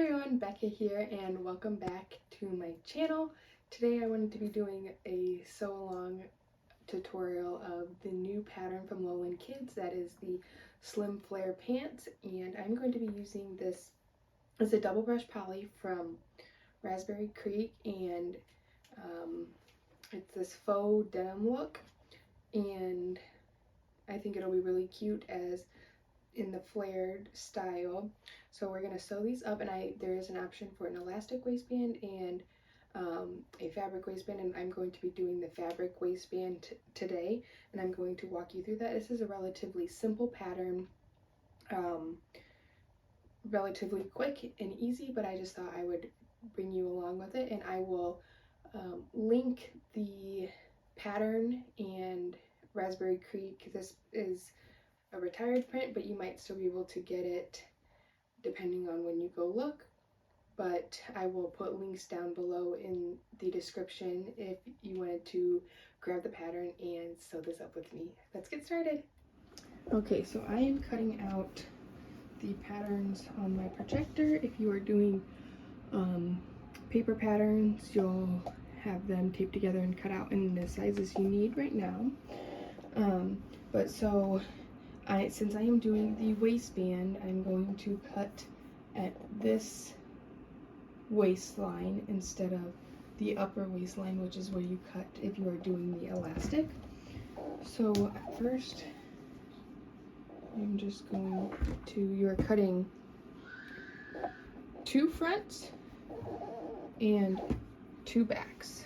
Hi everyone, Becca here and welcome back to my channel. Today I wanted to be doing a sew along tutorial of the new pattern from Lowland Kids, that is the slim flare pants, and I'm going to be using this as a double brush poly from Raspberry Creek, and it's this faux denim look, and I think it'll be really cute as in the flared style. So we're going to sew these up, and there is an option for an elastic waistband and a fabric waistband, and I'm going to be doing the fabric waistband today, and I'm going to walk you through that. This is a relatively simple pattern, relatively quick and easy, but I just thought I would bring you along with it, and I will link the pattern and Raspberry Creek. This is a retired print, but you might still be able to get it depending on when you go look. But I will put links down below in the description if you wanted to grab the pattern and sew this up with me. Let's get started. Okay, so I am cutting out the patterns on my projector. If you are doing paper patterns, you'll have them taped together and cut out in the sizes you need right now. Since I am doing the waistband, I'm going to cut at this waistline instead of the upper waistline, which is where you cut if you are doing the elastic. So at first, I'm just going to, you're cutting two fronts and two backs.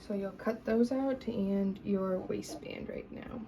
So you'll cut those out and your waistband right now.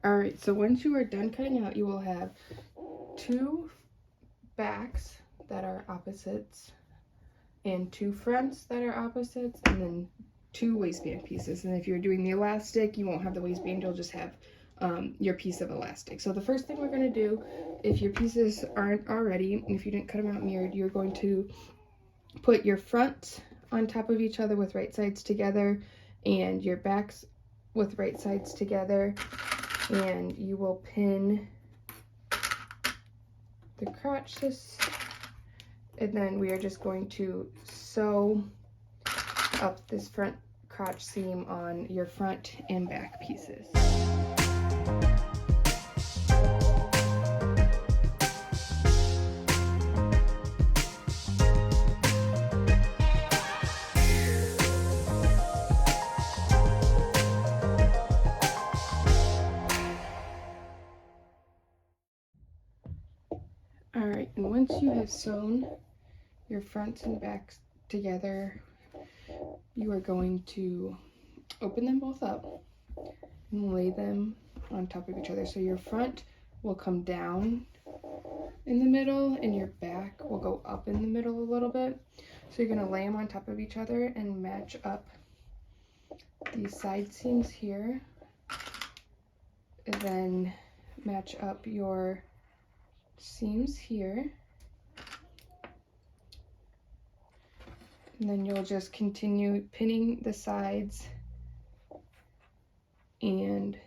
Alright, so once you are done cutting out, you will have two backs that are opposites and two fronts that are opposites, and then two waistband pieces. And if you're doing the elastic, you won't have the waistband, you'll just have your piece of elastic. So the first thing we're going to do, if your pieces aren't already, if you didn't cut them out mirrored, you're going to put your fronts on top of each other with right sides together and your backs with right sides together, and you will pin the crotch and then we are just going to sew up this front crotch seam on your front and back pieces. Alright, and once you have sewn your fronts and backs together, you are going to open them both up and lay them on top of each other. So your front will come down in the middle and your back will go up in the middle a little bit. So you're going to lay them on top of each other and match up these side seams here, and then match up your seams here, and then you'll just continue pinning the sides and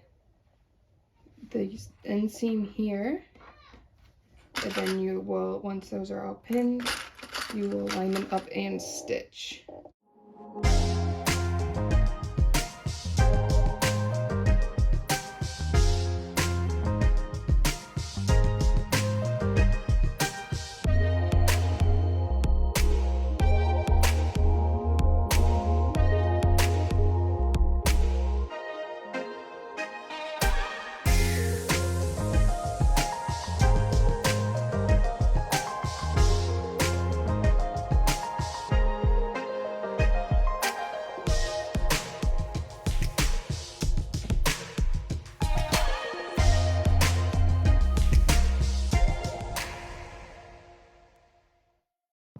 the inseam here, and then you will, once those are all pinned, you will line them up and stitch.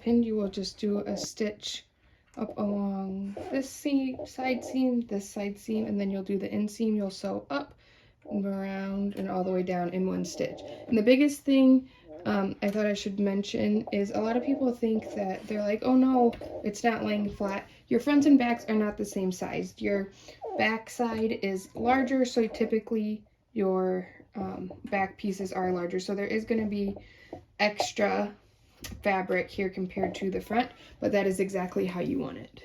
pinned, you will just do a stitch up along this side seam, and then you'll do the inseam. You'll sew up and around and all the way down in one stitch. And the biggest thing I thought I should mention is a lot of people think that they're like, oh no, it's not laying flat. Your fronts and backs are not the same size. Your back side is larger, so typically your back pieces are larger. So there is going to be extra fabric here compared to the front, but that is exactly how you want it.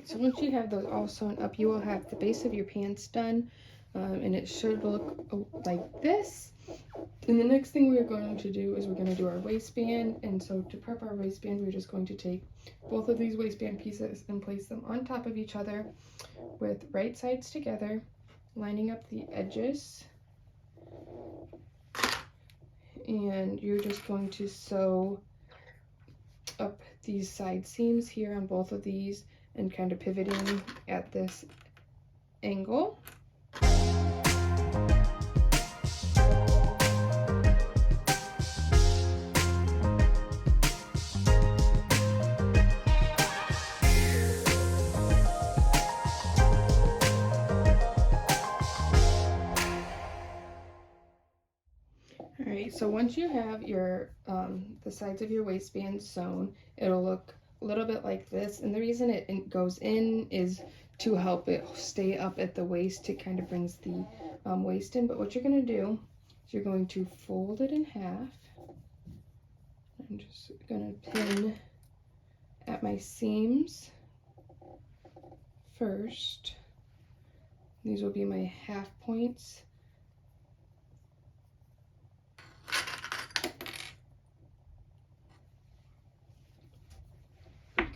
So once you have those all sewn up, you will have the base of your pants done, and it should look like this. And the next thing we're going to do is we're going to do our waistband. And so to prep our waistband, we're just going to take both of these waistband pieces and place them on top of each other with right sides together, lining up the edges. And you're just going to sew up these side seams here on both of these and kind of pivoting at this angle. Alright, so once you have your the sides of your waistband sewn, it'll look a little bit like this, and the reason it goes in is to help it stay up at the waist. It kind of brings the waist in. But what you're going to do is you're going to fold it in half. I'm just going to pin at my seams first. These will be my half points.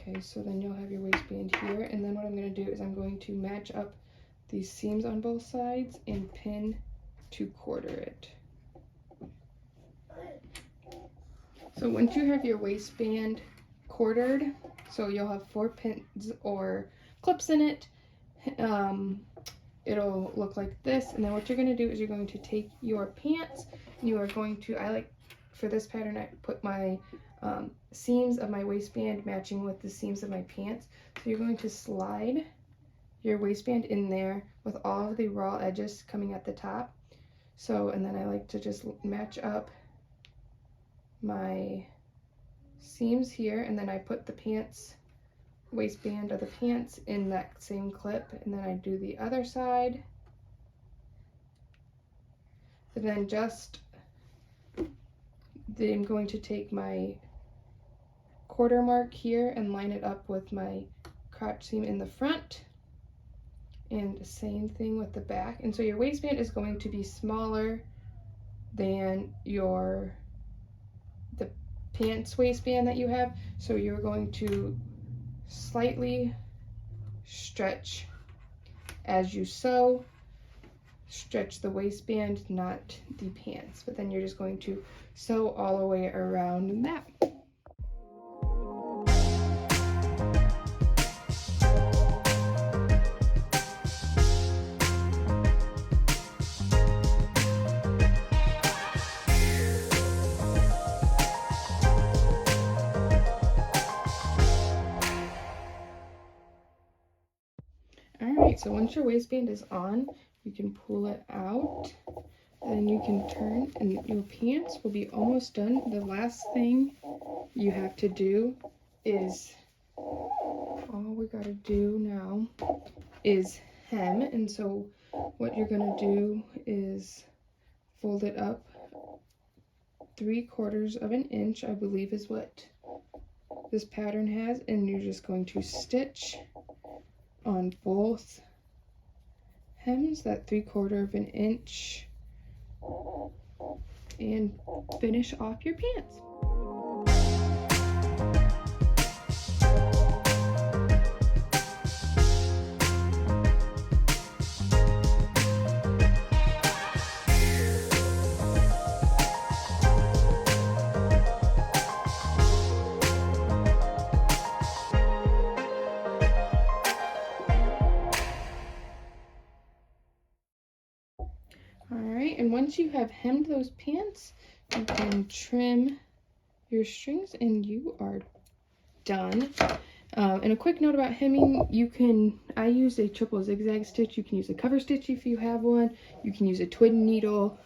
Okay, so then you'll have your waistband here, and then what I'm going to do is I'm going to match up these seams on both sides and pin to quarter it. So once you have your waistband quartered, so you'll have 4 pins or clips in it, it'll look like this. And then what you're going to do is you're going to take your pants, and you are going to, for this pattern, I put my seams of my waistband matching with the seams of my pants. So you're going to slide your waistband in there with all of the raw edges coming at the top. So, and then I like to just match up my seams here, and then I put the pants, waistband of the pants in that same clip, and then I do the other side. And then I'm going to take my quarter mark here and line it up with my crotch seam in the front, and the same thing with the back. And so your waistband is going to be smaller than the pants waistband that you have, so you're going to slightly stretch as you sew. Stretch the waistband, not the pants, but then you're just going to sew all the way around that. Alright, so once your waistband is on, you can pull it out, then you can turn, and your pants will be almost done. The last thing you have to do is, all we gotta do now is hem. And so what you're gonna do is fold it up 3/4 of an inch, I believe is what this pattern has, and you're just going to stitch on both hems, that 3/4 of an inch, and finish off your pants. Alright, and once you have hemmed those pants, you can trim your strings and you are done. And a quick note about hemming, I use a triple zigzag stitch. You can use a cover stitch if you have one. You can use a twin needle.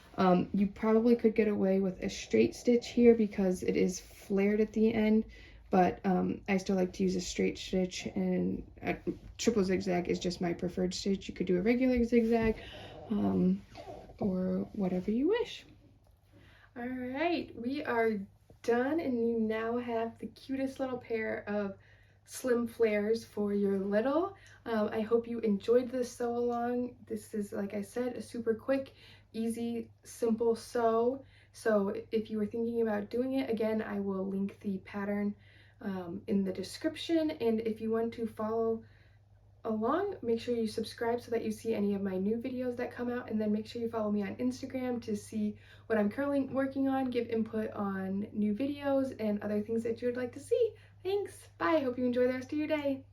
You probably could get away with a straight stitch here because it is flared at the end, but I still like to use a straight stitch, and a triple zigzag is just my preferred stitch. You could do a regular zigzag, or whatever you wish. All right, we are done, and you now have the cutest little pair of slim flares for your little. I hope you enjoyed this sew along. This is, like I said, a super quick, easy, simple sew. So if you were thinking about doing it, again, I will link the pattern in the description. And if you want to follow along, make sure you subscribe so that you see any of my new videos that come out, and then make sure you follow me on Instagram to see what I'm currently working on, give input on new videos and other things that you would like to see. Thanks, bye, hope you enjoy the rest of your day.